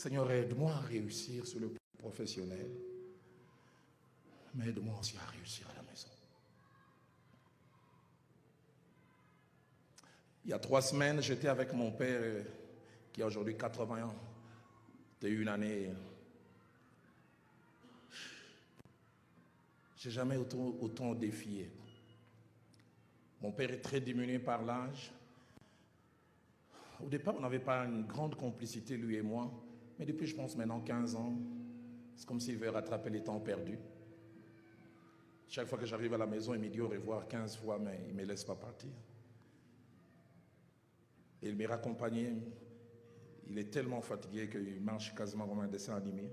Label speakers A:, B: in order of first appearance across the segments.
A: Seigneur, aide-moi à réussir sur le plan professionnel, mais aide-moi aussi à réussir à la maison. Il y a 3 semaines, j'étais avec mon père qui a aujourd'hui 80 ans. C'était une année. Je n'ai jamais autant défié. Mon père est très diminué par l'âge. Au départ, on n'avait pas une grande complicité, lui et moi. Mais depuis, je pense, maintenant 15 ans, c'est comme s'il veut rattraper les temps perdus. Chaque fois que j'arrive à la maison, il me dit au revoir 15 fois, mais il ne me laisse pas partir. Et il me raccompagnait. Il est tellement fatigué qu'il marche quasiment comme un dessin animé.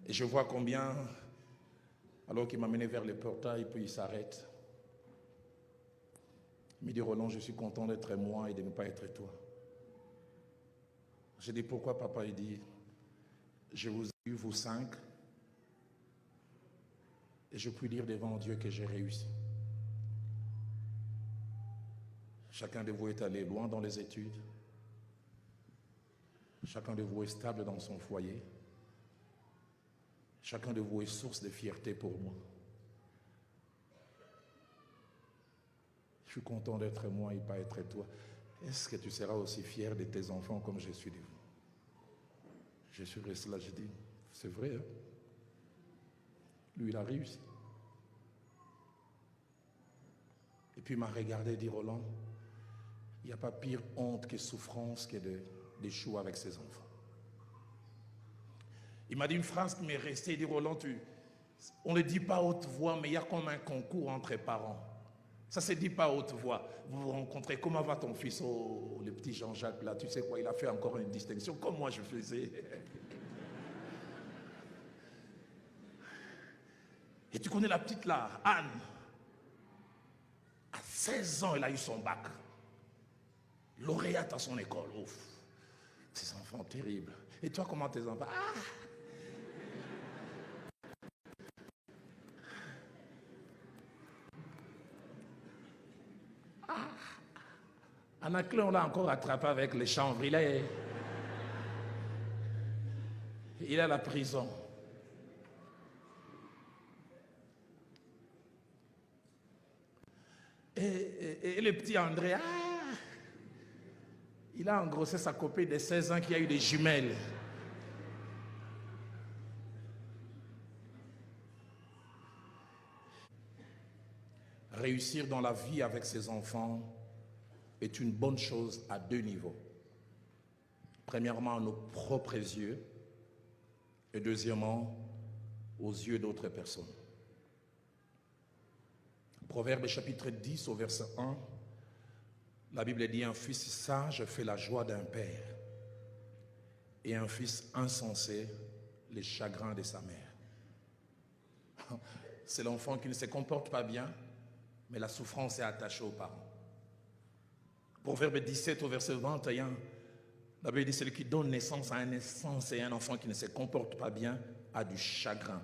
A: Et je vois combien, alors qu'il m'a mené vers le portail, puis il s'arrête. Il me dit, Roland, je suis content d'être moi et de ne pas être toi. J'ai dit, pourquoi papa? Il dit, je vous ai eu, vous 5, et je puis dire devant Dieu que j'ai réussi. Chacun de vous est allé loin dans les études. Chacun de vous est stable dans son foyer. Chacun de vous est source de fierté pour moi. Je suis content d'être moi et pas être toi. Est-ce que tu seras aussi fier de tes enfants comme je suis de vous? Je suis resté là, j'ai dit, c'est vrai, hein? Lui, il a réussi. Et puis il m'a regardé et dit, Roland, il n'y a pas pire honte que souffrance que d'échouer avec ses enfants. Il m'a dit une phrase qui m'est restée, il dit, Roland, on ne le dit pas à haute voix, mais il y a comme un concours entre parents. Ça ne se dit pas à haute voix. Vous vous rencontrez, comment va ton fils? Oh, le petit Jean-Jacques là, tu sais quoi, il a fait encore une distinction, comme moi je faisais. Et tu connais la petite là, Anne. À 16 ans, elle a eu son bac. Lauréate à son école. Ouf. Ces enfants terribles. Et toi, comment tes enfants? Anaclé, on l'a encore attrapé avec les chanvres. Il est à la prison. Et le petit André, il a engrossé sa copine de 16 ans qui a eu des jumelles. Réussir dans la vie avec ses enfants est une bonne chose à 2 niveaux. Premièrement, à nos propres yeux et deuxièmement, aux yeux d'autres personnes. Proverbe chapitre 10 au verset 1, la Bible dit, un fils sage fait la joie d'un père et un fils insensé les chagrins de sa mère. C'est l'enfant qui ne se comporte pas bien, mais la souffrance est attachée aux parents. Proverbe 17 au verset 21, la Bible dit, celui qui donne naissance à un enfant qui ne se comporte pas bien a du chagrin.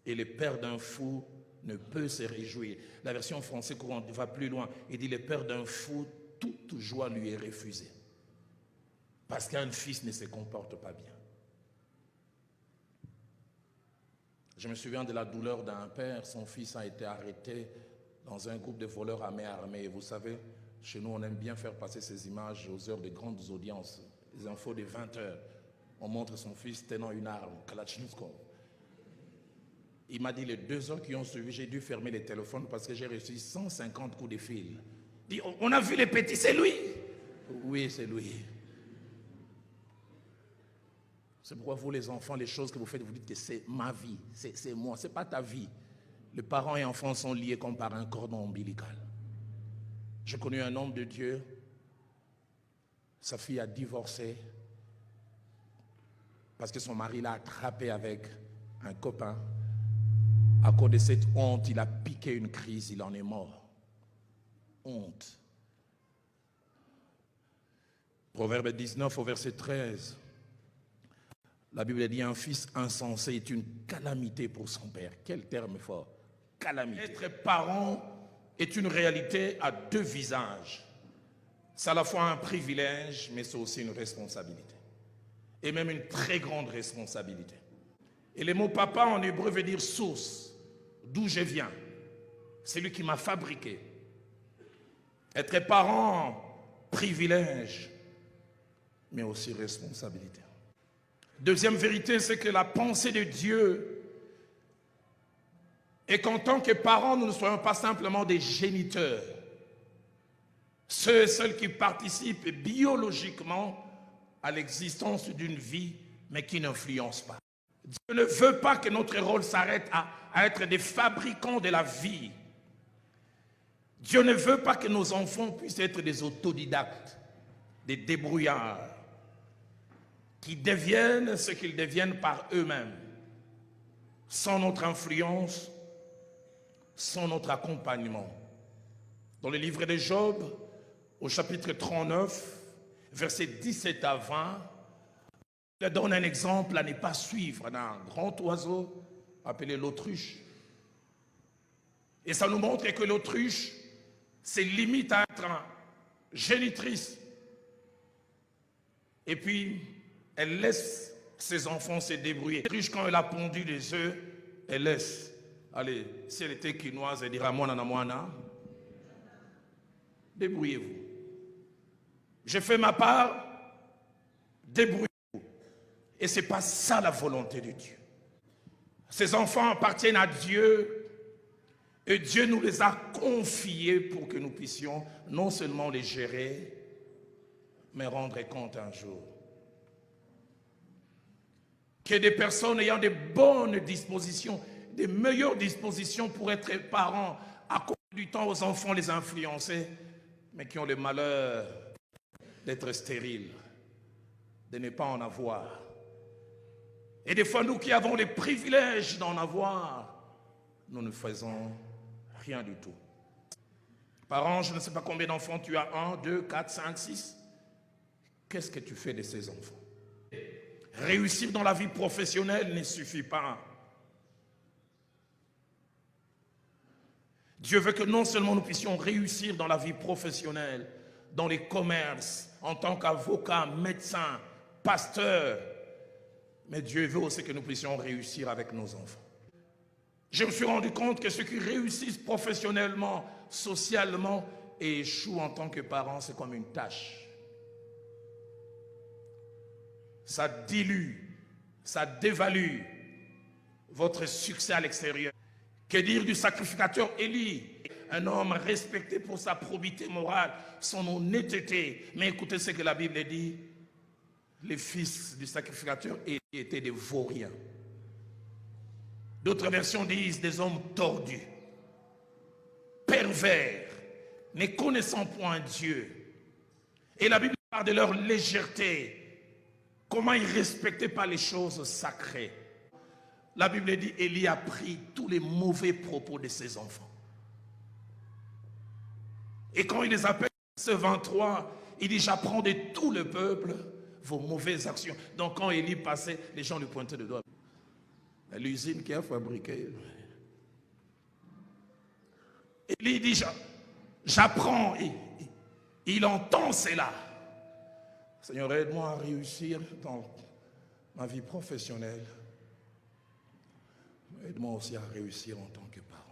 A: Et le père d'un fou ne peut se réjouir. La version française courante va plus loin. Il dit, le père d'un fou, toute joie lui est refusée. Parce qu'un fils ne se comporte pas bien. Je me souviens de la douleur d'un père. Son fils a été arrêté dans un groupe de voleurs à main armée. Et vous savez, chez nous, on aime bien faire passer ces images aux heures de grandes audiences. Les infos de 20 heures. On montre son fils tenant une arme, Kalachnikov. Il m'a dit, les 2 heures qui ont suivi, j'ai dû fermer les téléphones parce que j'ai reçu 150 coups de fil. Il dit, on a vu les petits, c'est lui? Oui, c'est lui. C'est pourquoi vous, les enfants, les choses que vous faites, vous dites que c'est ma vie, c'est moi, c'est pas ta vie. Les parents et enfants sont liés comme par un cordon ombilical. J'ai connu un homme de Dieu, sa fille a divorcé parce que son mari l'a attrapé avec un copain. À cause de cette honte, il a piqué une crise, il en est mort. Honte. Proverbe 19 au verset 13. La Bible dit, un fils insensé est une calamité pour son père. Quel terme fort. Calamité. Être parent est une réalité à 2 visages. C'est à la fois un privilège, mais c'est aussi une responsabilité. Et même une très grande responsabilité. Et le mot papa en hébreu veut dire source, d'où je viens. C'est lui qui m'a fabriqué. Être parent, privilège, mais aussi responsabilité. Deuxième vérité, c'est que la pensée de Dieu est qu'en tant que parents, nous ne soyons pas simplement des géniteurs. Ceux et celles qui participent biologiquement à l'existence d'une vie, mais qui n'influencent pas. Dieu ne veut pas que notre rôle s'arrête à être des fabricants de la vie. Dieu ne veut pas que nos enfants puissent être des autodidactes, des débrouillards, qui deviennent ce qu'ils deviennent par eux-mêmes, sans notre influence, sans notre accompagnement. Dans le livre de Job, au chapitre 39, versets 17 à 20, il donne un exemple à ne pas suivre d'un grand oiseau appelé l'autruche. Et ça nous montre que l'autruche se limite à être génitrice. Et puis, elle laisse ses enfants se débrouiller. L'autruche, quand elle a pondu les œufs, elle laisse. Allez, si elle était quinoise, elle dira moana moana. Débrouillez-vous. J'ai fait ma part, débrouillez-vous. Et ce n'est pas ça la volonté de Dieu. Ces enfants appartiennent à Dieu et Dieu nous les a confiés pour que nous puissions non seulement les gérer, mais rendre compte un jour. Que des personnes ayant de bonnes dispositions, des meilleures dispositions pour être parents, accorder du temps aux enfants, les influencer, mais qui ont le malheur d'être stériles, de ne pas en avoir. Et des fois, nous qui avons les privilèges d'en avoir, nous ne faisons rien du tout. Parents, je ne sais pas combien d'enfants tu as, 1, 2, 4, 5, 6. Qu'est-ce que tu fais de ces enfants? Réussir dans la vie professionnelle ne suffit pas. Dieu veut que non seulement nous puissions réussir dans la vie professionnelle, dans les commerces, en tant qu'avocat, médecin, pasteur, mais Dieu veut aussi que nous puissions réussir avec nos enfants. Je me suis rendu compte que ceux qui réussissent professionnellement, socialement, et échouent en tant que parents, c'est comme une tâche. Ça dilue, ça dévalue votre succès à l'extérieur. Que dire du sacrificateur Élie, un homme respecté pour sa probité morale, son honnêteté. Mais écoutez ce que la Bible dit, les fils du sacrificateur Élie étaient des vauriens. D'autres versions disent des hommes tordus, pervers, ne connaissant point Dieu. Et la Bible parle de leur légèreté, comment ils ne respectaient pas les choses sacrées. La Bible dit, Élie a pris tous les mauvais propos de ses enfants. Et quand il les appelle, ce 23, il dit, j'apprends de tout le peuple vos mauvaises actions. Donc quand Élie passait, les gens lui pointaient le doigt. L'usine qui a fabriqué. Élie dit, j'apprends. Il entend cela. Seigneur, aide-moi à réussir dans ma vie professionnelle. Aide-moi aussi à réussir en tant que parent.